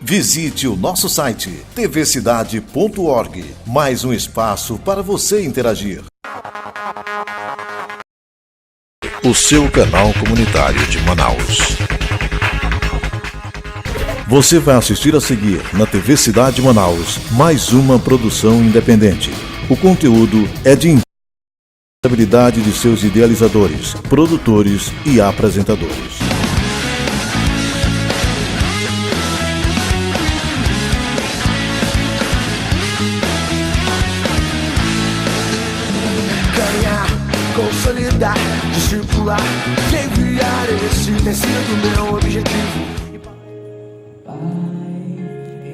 Visite o nosso site tvcidade.org. Mais um espaço para você interagir. O seu canal comunitário de Manaus. Você vai assistir a seguir na TV Cidade Manaus mais uma produção independente. O conteúdo é de responsabilidade de seus idealizadores, produtores e apresentadores. Consolidar, discipular, enviar, esse tem sido meu objetivo. Pai,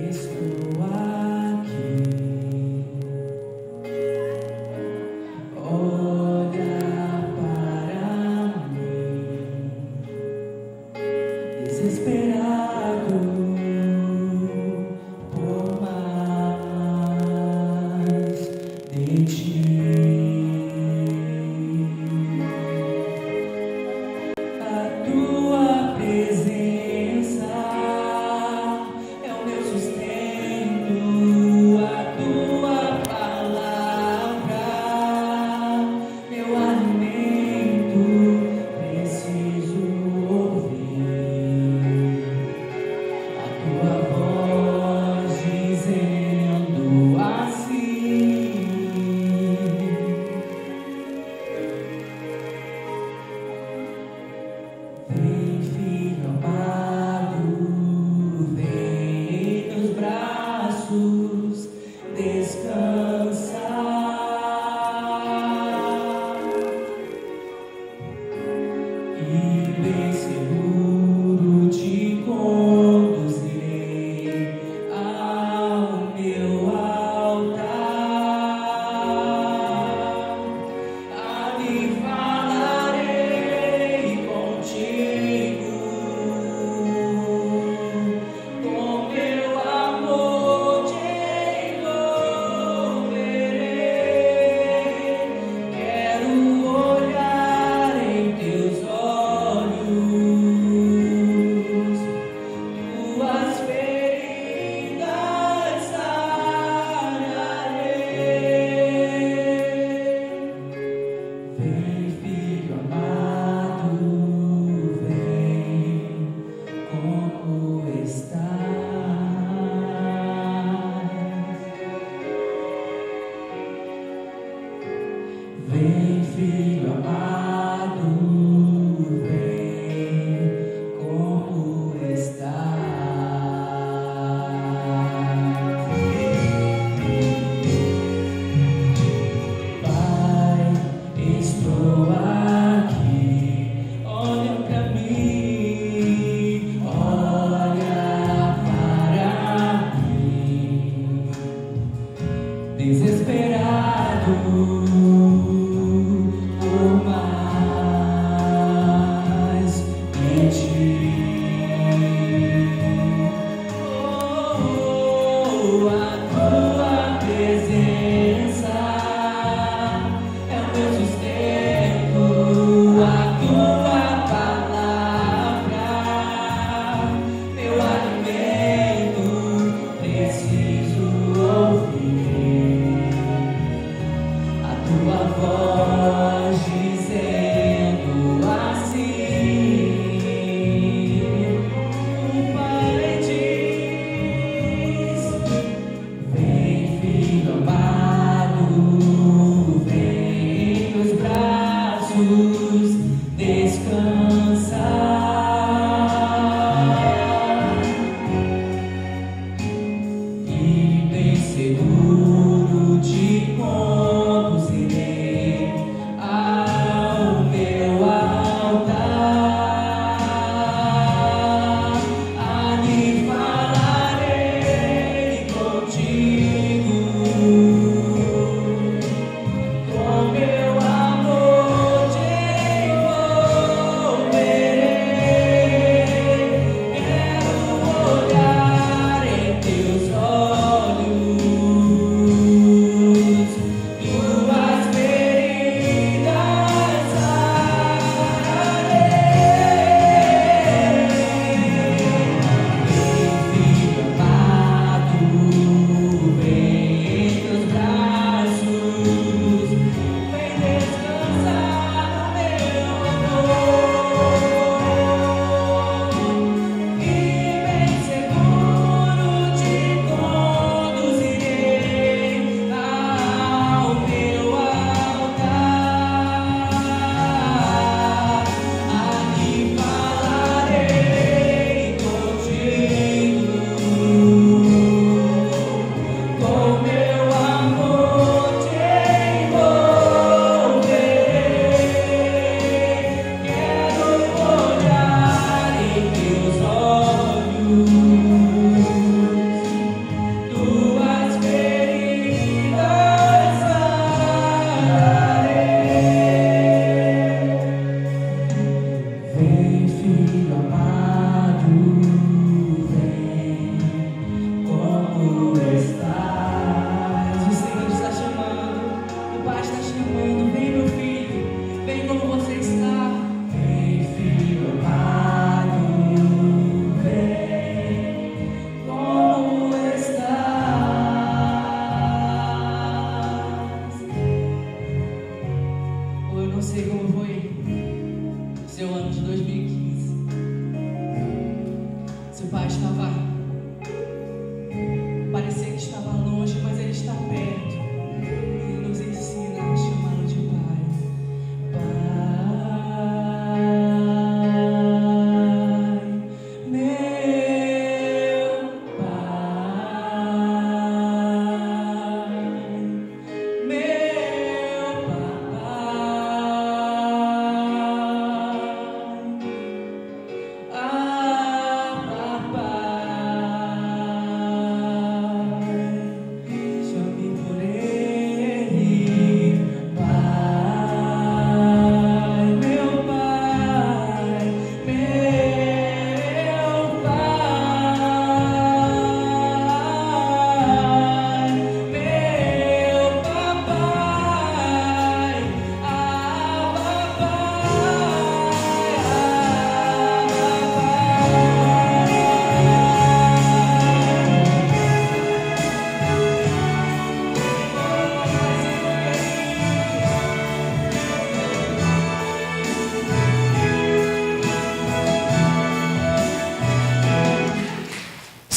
estou aqui. Olha para mim, desesperado por mais de ti. Tua presença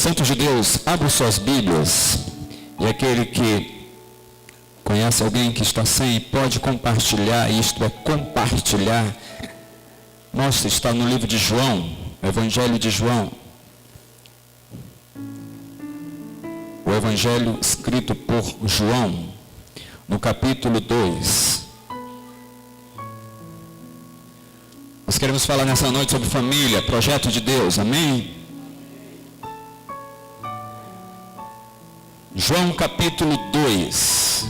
Santos de Deus, abra suas Bíblias. E aquele que conhece alguém que está sem, pode compartilhar, isto é, compartilhar. Nossa, está no livro de João, Evangelho de João. O Evangelho escrito por João, no capítulo 2. Nós queremos falar nessa noite sobre família, projeto de Deus, amém? João capítulo 2,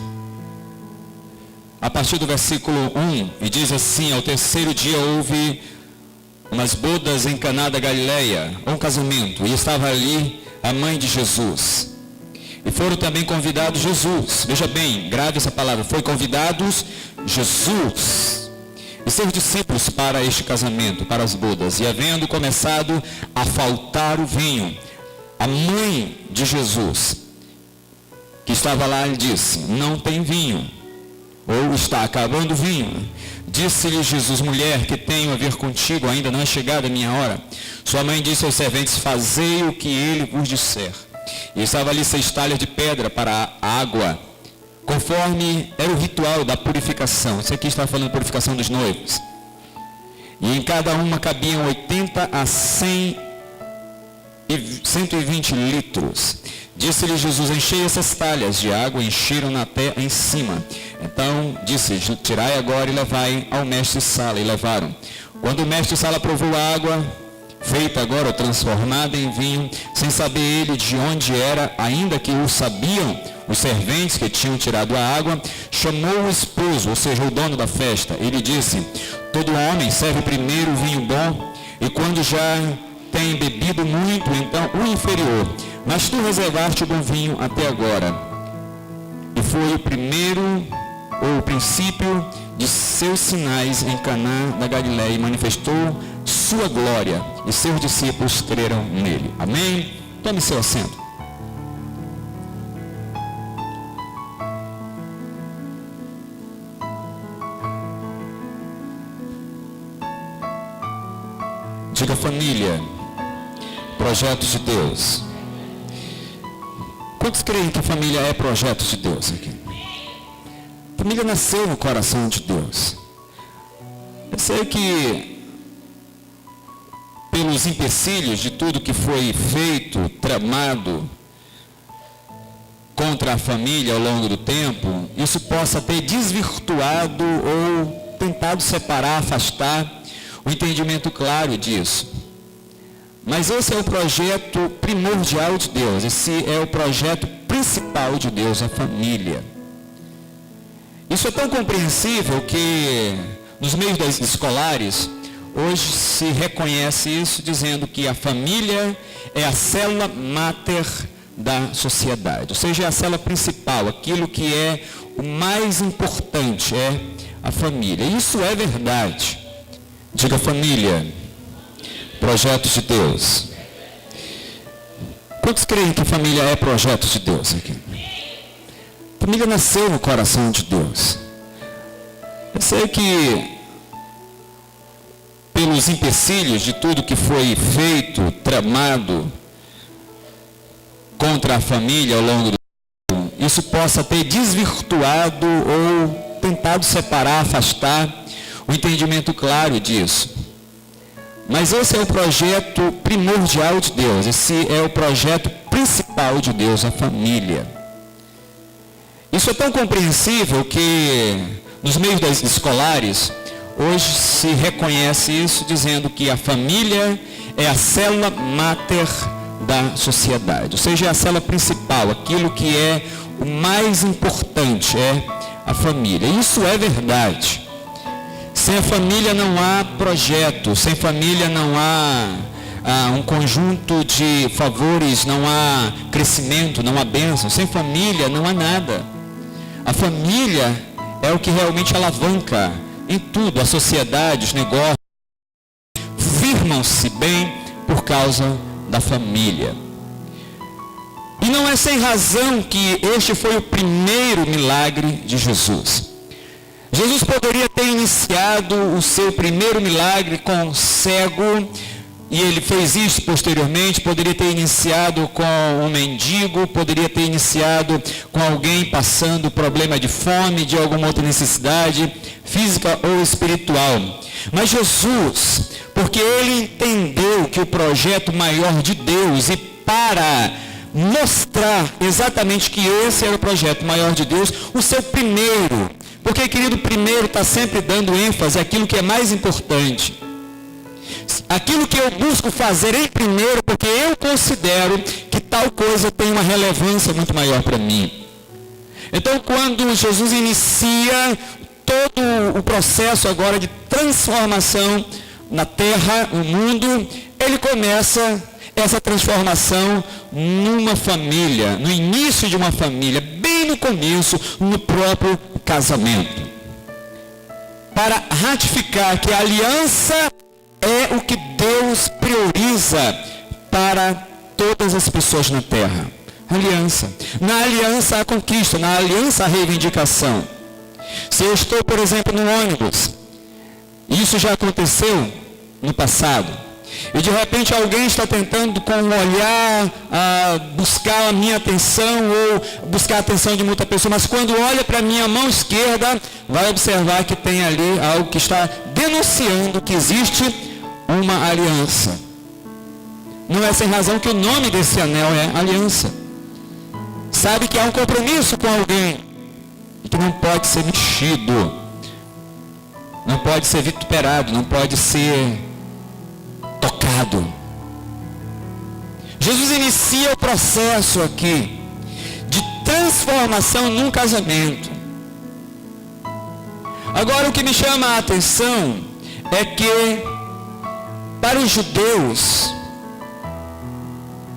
a partir do versículo 1, e diz assim: ao terceiro dia houve umas bodas em Caná da Galileia, um casamento, e estava ali a mãe de Jesus. E foram também convidados Jesus, veja bem, grave essa palavra, foi convidados Jesus e seus discípulos para este casamento, para as bodas. E havendo começado a faltar o vinho, a mãe de Jesus, que estava lá, lhe disse: não tem vinho, ou está acabando o vinho. Disse-lhe Jesus: mulher, que tenho a ver contigo, ainda não é chegada a minha hora. Sua mãe disse aos serventes: fazei o que ele vos disser. E estava ali 6 talhas de pedra para a água, conforme era o ritual da purificação. Isso aqui está falando de purificação dos noivos. E em cada uma cabiam 80 a 120 litros. Disse-lhe Jesus: enchei essas talhas de água, encheram-na até em cima. Então disse: tirai agora e levai ao mestre-sala. E levaram. Quando o mestre-sala provou a água, feita agora, transformada em vinho, sem saber ele de onde era, ainda que o sabiam os serventes que tinham tirado a água, chamou o esposo, ou seja, o dono da festa, e lhe disse: todo homem serve primeiro o vinho bom, e quando já tem bebido muito, então o inferior. Mas tu reservaste o bom vinho até agora. E foi o primeiro, ou o princípio de seus sinais em Caná da Galileia, e manifestou sua glória, e seus discípulos creram nele. Amém? Tome seu assento. Diga: família, projetos de Deus. Quantos creem que a família é projeto de Deus aqui? A família nasceu no coração de Deus. Eu sei que pelos empecilhos de tudo que foi feito, tramado contra a família ao longo do tempo, isso possa ter desvirtuado ou tentado separar, afastar o entendimento claro disso. Mas esse é o projeto primordial de Deus, esse é o projeto principal de Deus, a família. Isso é tão compreensível que nos meios das escolares, hoje se reconhece isso dizendo que a família é a célula máter da sociedade, ou seja, é a célula principal, aquilo que é o mais importante é a família. Isso é verdade. Diga: família, projetos de Deus. Quantos creem que família é projeto de Deus aqui? Família nasceu no coração de Deus. Eu sei que pelos empecilhos de tudo que foi feito, tramado contra a família ao longo do tempo, isso possa ter desvirtuado ou tentado separar, afastar o entendimento claro disso. Mas esse é o projeto primordial de Deus, esse é o projeto principal de Deus, a família. Isso é tão compreensível que nos meios das escolares, hoje se reconhece isso dizendo que a família é a célula máter da sociedade, ou seja, é a célula principal, aquilo que é o mais importante é a família. Isso é verdade. Sem a família não há projeto, sem família não há um conjunto de favores, não há crescimento, não há bênção. Sem família não há nada. A família é o que realmente alavanca em tudo, a sociedade, os negócios, firmam-se bem por causa da família. E não é sem razão que este foi o primeiro milagre de Jesus. Jesus poderia ter iniciado o seu primeiro milagre com um cego e ele fez isso posteriormente, poderia ter iniciado com um mendigo, poderia ter iniciado com alguém passando problema de fome, de alguma outra necessidade, física ou espiritual. Mas Jesus, porque ele entendeu que o projeto maior de Deus, e para mostrar exatamente que esse era o projeto maior de Deus, o seu primeiro, porque, querido, primeiro está sempre dando ênfase àquilo que é mais importante. Aquilo que eu busco fazer em primeiro, porque eu considero que tal coisa tem uma relevância muito maior para mim. Então, quando Jesus inicia todo o processo agora de transformação na terra, no mundo, ele começa essa transformação numa família, no início de uma família, bem no começo, no próprio casamento. Para ratificar que a aliança é o que Deus prioriza para todas as pessoas na terra. Aliança. Na aliança a conquista, na aliança a reivindicação. Se eu estou, por exemplo, no ônibus, isso já aconteceu no passado, e de repente alguém está tentando com um olhar buscar a minha atenção ou buscar a atenção de muita pessoa, mas quando olha para a minha mão esquerda, vai observar que tem ali algo que está denunciando que existe uma aliança. Não é sem razão que o nome desse anel é aliança. Sabe que há um compromisso com alguém e que não pode ser mexido, não pode ser vituperado, não pode ser tocado. Jesus inicia o processo aqui de transformação num casamento. Agora, o que me chama a atenção é que para os judeus,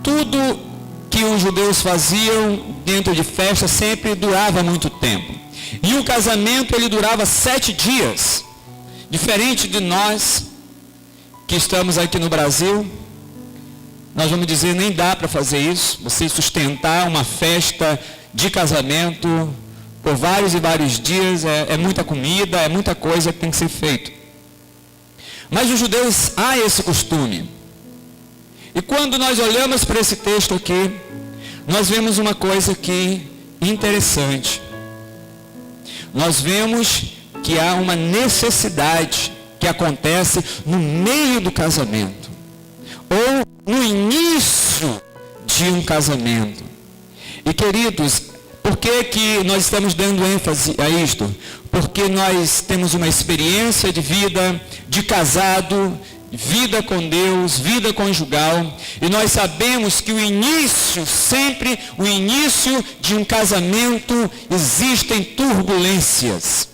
tudo que os judeus faziam dentro de festa sempre durava muito tempo. E o casamento ele durava 7 dias. Diferente de nós que estamos aqui no Brasil, nós vamos dizer, nem dá para fazer isso. Você sustentar uma festa de casamento por vários e vários dias, é muita comida, é muita coisa que tem que ser feito. Mas os judeus há esse costume. E quando nós olhamos para esse texto aqui, nós vemos uma coisa aqui interessante. Nós vemos que há uma necessidade que acontece no meio do casamento, ou no início de um casamento. E, queridos, por que nós estamos dando ênfase a isto? Porque nós temos uma experiência de vida, de casado, vida com Deus, vida conjugal, e nós sabemos que o início, sempre o início de um casamento, existem turbulências.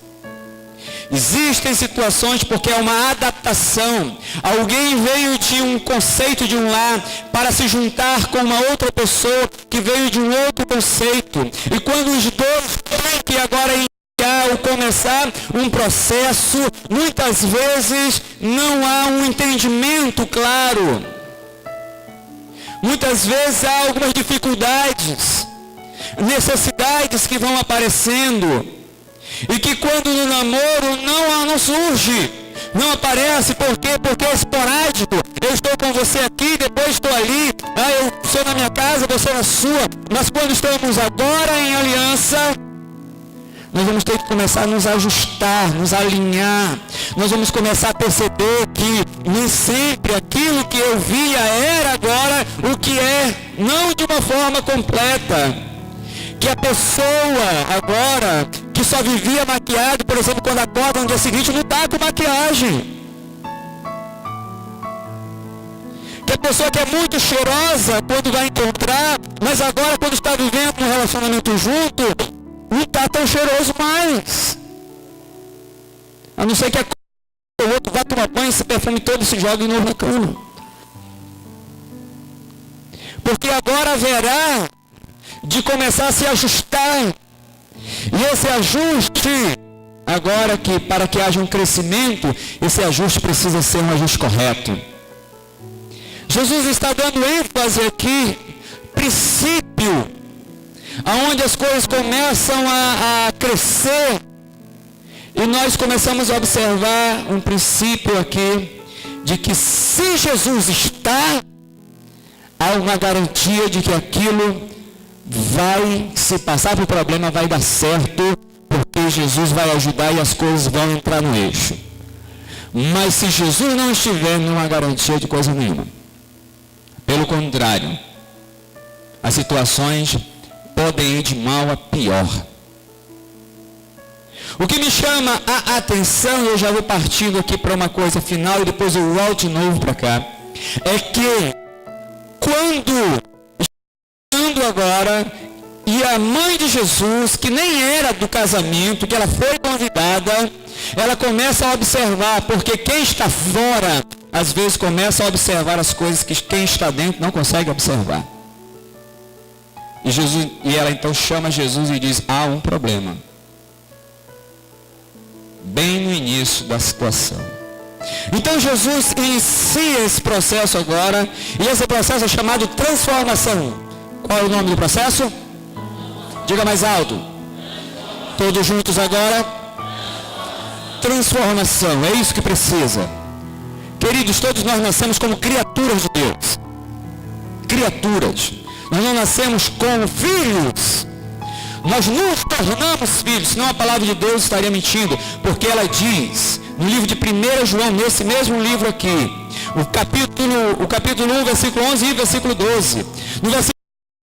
Existem situações porque é uma adaptação. Alguém veio de um conceito de um lar para se juntar com uma outra pessoa que veio de um outro conceito. E quando os dois têm que agora iniciar ou começar um processo, muitas vezes não há um entendimento claro. Muitas vezes há algumas dificuldades, necessidades que vão aparecendo. E que quando no namoro não surge, não aparece, por quê? Porque é esporádico. Eu estou com você aqui, depois estou ali, eu sou na minha casa, você na sua. Mas quando estamos agora em aliança, nós vamos ter que começar a nos ajustar, nos alinhar. Nós vamos começar a perceber que nem sempre aquilo que eu via era agora o que é, não de uma forma completa. Que a pessoa agora, que só vivia maquiado, por exemplo, quando acorda no dia seguinte, não está com maquiagem. Que a pessoa que é muito cheirosa quando vai encontrar, mas agora quando está vivendo um relacionamento junto, não está tão cheiroso mais. A não ser que o outro vá tomar banho, esse perfume todo se joga de novo na cama. Porque agora haverá de começar a se ajustar. E esse ajuste, agora que para que haja um crescimento, esse ajuste precisa ser um ajuste correto. Jesus está dando ênfase aqui, princípio, aonde as coisas começam a crescer, e nós começamos a observar um princípio aqui, de que se Jesus está, há uma garantia de que aquilo vai, se passar por problema, vai dar certo, porque Jesus vai ajudar e as coisas vão entrar no eixo. Mas se Jesus não estiver, não há garantia de coisa nenhuma. Pelo contrário, as situações podem ir de mal a pior. O que me chama a atenção, eu já vou partindo aqui para uma coisa final e depois eu volto de novo para cá, é que quando agora, e a mãe de Jesus, que nem era do casamento, que ela foi convidada, ela começa a observar, porque quem está fora, às vezes começa a observar as coisas que quem está dentro não consegue observar. E ela então chama Jesus e diz, há um problema. Bem no início da situação. Então Jesus inicia esse processo agora, e esse processo é chamado transformação. Qual é o nome do processo? Diga mais alto. Todos juntos agora. Transformação, é isso que precisa. Queridos, todos nós nascemos como criaturas de Deus. Criaturas. Nós não nascemos como filhos. Nós nos tornamos filhos, senão a palavra de Deus estaria mentindo, porque ela diz, no livro de 1 João, nesse mesmo livro aqui, o capítulo 1, versículo 11 e versículo 12, no versículo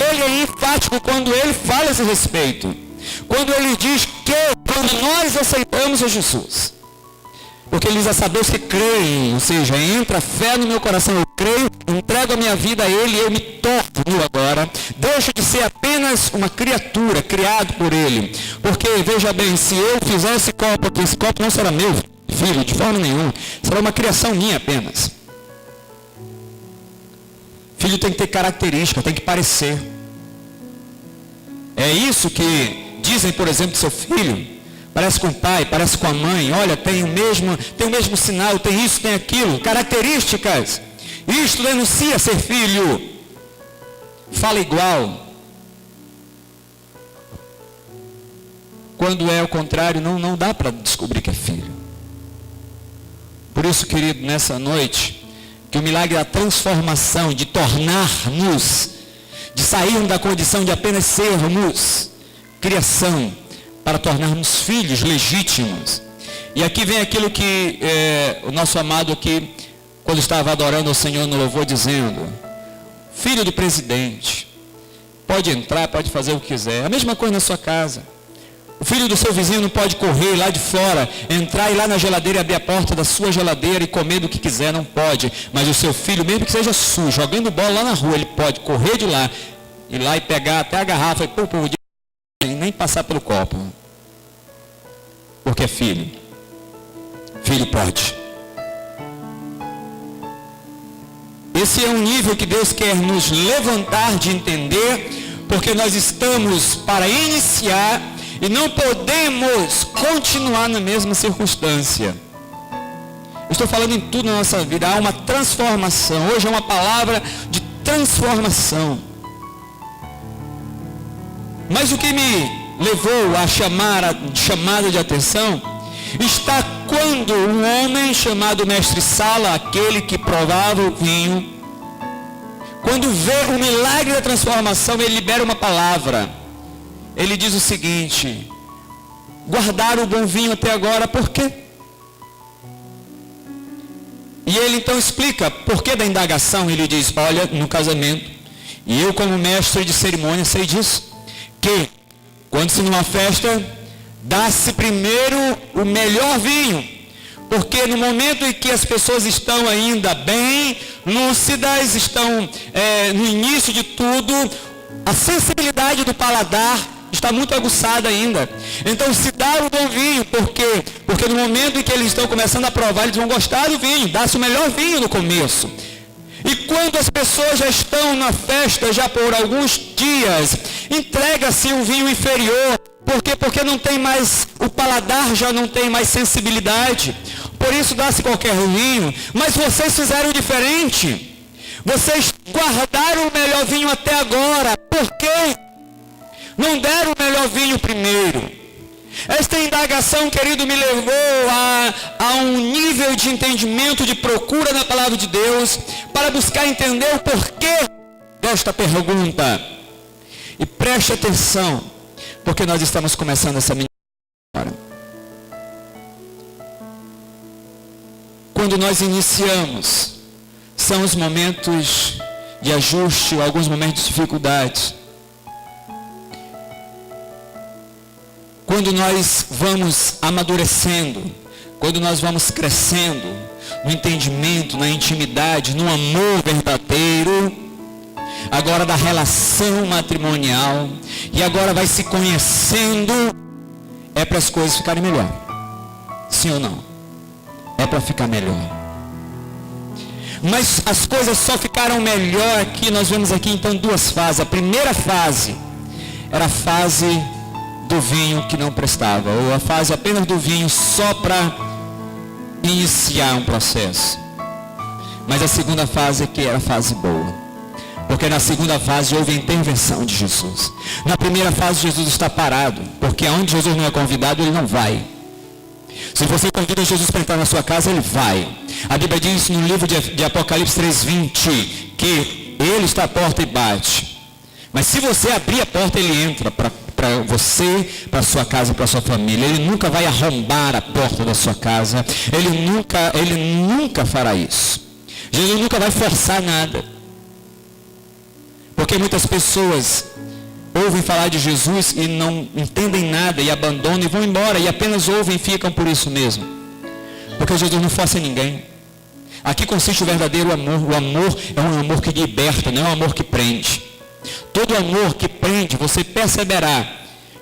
ele é enfático quando ele fala a esse respeito, quando ele diz que quando nós aceitamos a Jesus, porque ele diz a saber os que creem, ou seja, entra fé no meu coração, eu creio, entrego a minha vida a ele e eu me torno agora, deixo de ser apenas uma criatura criado por ele, porque veja bem, se eu fizer esse copo aqui, esse copo não será meu filho de forma nenhuma, será uma criação minha apenas. Filho tem que ter característica, tem que parecer. É isso que dizem, por exemplo, do seu filho. Parece com o pai, parece com a mãe. Olha, tem o mesmo sinal, tem isso, tem aquilo. Características. Isto denuncia ser filho. Fala igual. Quando é o contrário, não dá para descobrir que é filho. Por isso, querido, nessa noite, que o milagre da transformação, de tornar-nos, de sairmos da condição de apenas sermos criação, para tornarmos filhos legítimos. E aqui vem aquilo que o nosso amado aqui, quando estava adorando ao Senhor no louvor, dizendo, filho do presidente, pode entrar, pode fazer o que quiser. A mesma coisa na sua casa. O filho do seu vizinho não pode correr lá de fora, entrar e ir lá na geladeira e abrir a porta da sua geladeira e comer do que quiser, não pode. Mas o seu filho, mesmo que seja sujo, jogando bola lá na rua, ele pode correr de lá, ir lá e pegar até a garrafa e nem passar pelo copo. Porque é filho. Filho pode. Esse é um nível que Deus quer nos levantar de entender, porque nós estamos para iniciar e não podemos continuar na mesma circunstância. Eu estou falando em tudo na nossa vida. Há uma transformação. Hoje é uma palavra de transformação. Mas o que me levou a chamada de atenção está quando um homem chamado Mestre Sala, aquele que provava o vinho, quando vê o milagre da transformação, ele libera uma palavra. Ele diz o seguinte: guardaram o bom vinho até agora, por quê? E ele então explica por que da indagação. Ele diz, olha, no casamento, e eu como mestre de cerimônia sei disso, que quando se numa festa, dá-se primeiro o melhor vinho, porque no momento em que as pessoas estão ainda bem lúcidas, estão no início de tudo, a sensibilidade do paladar está muito aguçada ainda. Então se dá o bom vinho, por quê? Porque no momento em que eles estão começando a provar, eles vão gostar do vinho, dá-se o melhor vinho no começo. E quando as pessoas já estão na festa, já por alguns dias, entrega-se um vinho inferior. Por quê? Porque não tem mais, o paladar já não tem mais sensibilidade. Por isso dá-se qualquer vinho. Mas vocês fizeram diferente. Vocês guardaram o melhor vinho até agora. Por quê? Não deram o melhor vinho primeiro. Esta indagação, querido, me levou a um nível de entendimento, de procura na palavra de Deus, para buscar entender o porquê desta pergunta. E preste atenção, porque nós estamos começando essa mensagem agora. Quando nós iniciamos, são os momentos de ajuste, alguns momentos de dificuldade. Quando nós vamos amadurecendo, quando nós vamos crescendo no entendimento, na intimidade, no amor verdadeiro, agora da relação matrimonial, e agora vai se conhecendo, é para as coisas ficarem melhor. Sim ou não? É para ficar melhor. Mas as coisas só ficaram melhor aqui, nós vemos aqui então duas fases. A primeira fase era a fase do vinho que não prestava, ou a fase apenas do vinho só para iniciar um processo. Mas a segunda fase que era a fase boa, porque na segunda fase houve a intervenção de Jesus. Na primeira fase Jesus está parado, porque onde Jesus não é convidado, ele não vai. Se você convida Jesus para entrar na sua casa, ele vai. A Bíblia diz no livro de Apocalipse 3:20 que ele está à porta e bate. Mas se você abrir a porta, ele entra para você, para a sua casa, para a sua família. Ele nunca vai arrombar a porta da sua casa. Ele nunca fará isso. Jesus nunca vai forçar nada. Porque muitas pessoas ouvem falar de Jesus e não entendem nada e abandonam e vão embora e apenas ouvem e ficam por isso mesmo. Porque Jesus não força ninguém. Aqui consiste o verdadeiro amor. O amor é um amor que liberta, não é um amor que prende. Todo amor que prende, você perceberá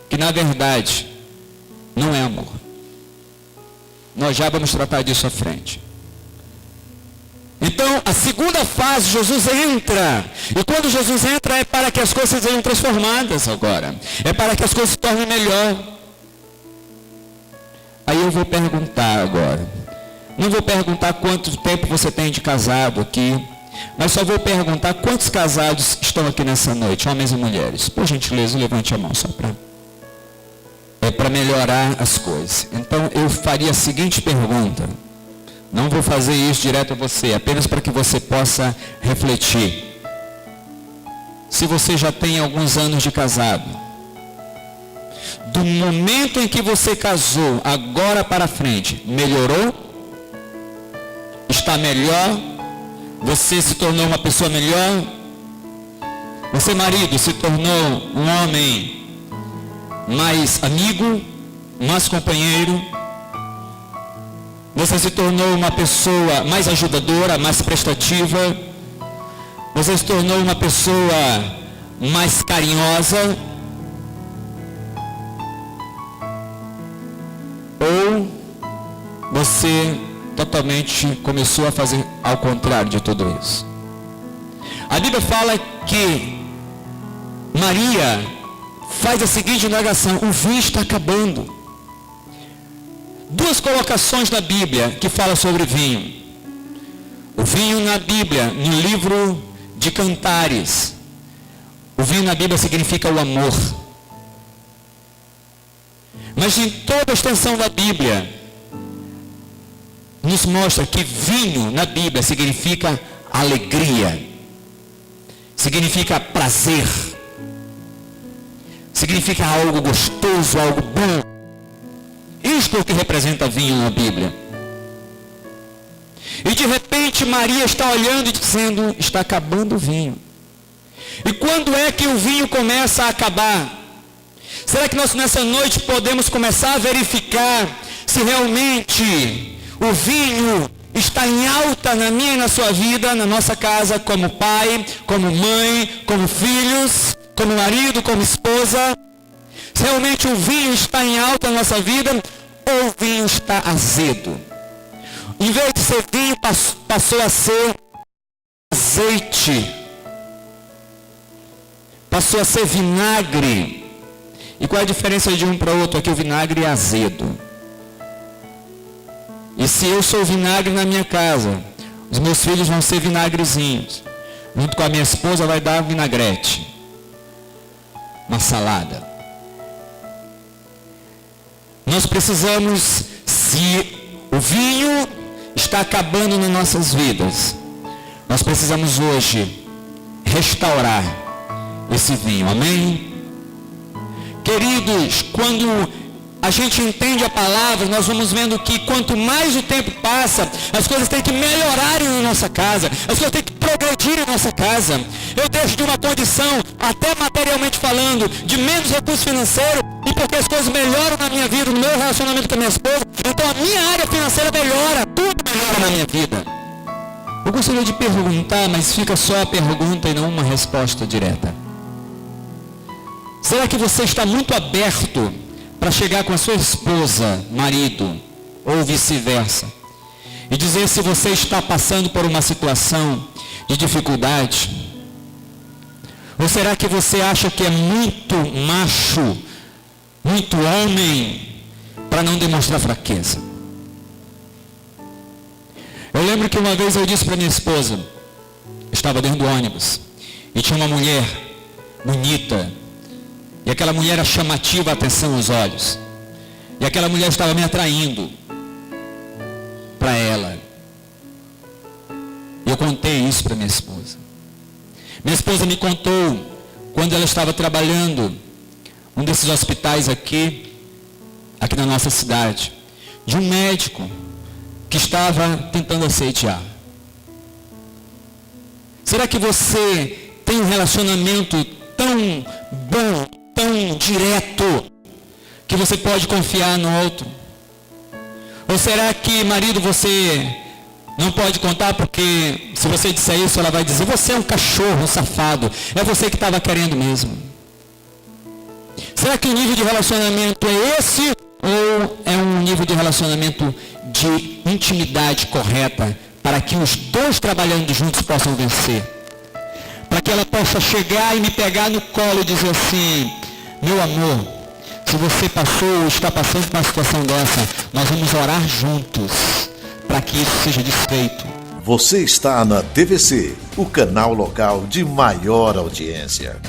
que na verdade não é amor. Nós já vamos tratar disso à frente. Então, a segunda fase, Jesus entra. E quando Jesus entra, é para que as coisas sejam transformadas agora. É para que as coisas se tornem melhor. Aí eu vou perguntar agora. Não vou perguntar quanto tempo você tem de casado aqui. Mas só vou perguntar quantos casados estão aqui nessa noite, homens e mulheres. Por gentileza, levante a mão só para melhorar as coisas. Então, eu faria a seguinte pergunta. Não vou fazer isso direto a você, apenas para que você possa refletir. Se você já tem alguns anos de casado, do momento em que você casou, agora para frente, melhorou? Está melhor? Você se tornou uma pessoa melhor? Você, marido, se tornou um homem mais amigo, mais companheiro? Você se tornou uma pessoa mais ajudadora, mais prestativa? Você se tornou uma pessoa mais carinhosa? Ou você totalmente começou a fazer ao contrário de tudo isso? A Bíblia fala que Maria faz a seguinte indagação: o vinho está acabando. Duas colocações na Bíblia que falam sobre vinho. O vinho na Bíblia, no livro de Cantares, o vinho na Bíblia significa o amor. Mas em toda a extensão da Bíblia, nos mostra que vinho na Bíblia significa alegria, significa prazer, significa algo gostoso, algo bom. Isto é o que representa vinho na Bíblia. E de repente Maria está olhando e dizendo: está acabando o vinho. E quando é que o vinho começa a acabar? Será que nós nessa noite podemos começar a verificar se realmente o vinho está em alta na minha e na sua vida, na nossa casa, como pai, como mãe, como filhos, como marido, como esposa? Se realmente o vinho está em alta na nossa vida, ou o vinho está azedo? Em vez de ser vinho, passou a ser azeite. Passou a ser vinagre. E qual é a diferença de um para o outro? Aqui o vinagre é azedo. E se eu sou vinagre na minha casa, os meus filhos vão ser vinagrezinhos. Junto com a minha esposa vai dar vinagrete. Uma salada. Nós precisamos, se o vinho está acabando nas nossas vidas, nós precisamos hoje restaurar esse vinho, amém? Queridos, quando a gente entende a palavra, nós vamos vendo que quanto mais o tempo passa, as coisas têm que melhorar na nossa casa, as coisas têm que progredir em nossa casa. Eu deixo de uma condição, até materialmente falando, de menos recurso financeiro, e porque as coisas melhoram na minha vida, no meu relacionamento com a minha esposa, então a minha área financeira melhora, tudo melhora na minha vida. Eu gostaria de perguntar, mas fica só a pergunta e não uma resposta direta. Será que você está muito aberto para chegar com a sua esposa, marido, ou vice-versa, e dizer se você está passando por uma situação de dificuldade? Ou será que você acha que é muito macho, muito homem, para não demonstrar fraqueza? Eu lembro que uma vez eu disse para minha esposa, eu estava dentro do ônibus, e tinha uma mulher bonita, e aquela mulher era chamativa a atenção aos olhos. E aquela mulher estava me atraindo para ela. E eu contei isso para minha esposa. Minha esposa me contou, quando ela estava trabalhando um desses hospitais aqui na nossa cidade, de um médico que estava tentando assediar. Será que você tem um relacionamento tão bom, tão direto, que você pode confiar no outro? Ou será que, marido, você não pode contar, porque se você disser isso, ela vai dizer, você é um cachorro, um safado, é você que estava querendo mesmo? Será que o nível de relacionamento é esse, ou é um nível de relacionamento de intimidade correta, para que os dois trabalhando juntos possam vencer? Para que ela possa chegar e me pegar no colo e dizer assim, meu amor, se você passou ou está passando por uma situação dessa, nós vamos orar juntos para que isso seja desfeito. Você está na TVC, o canal local de maior audiência.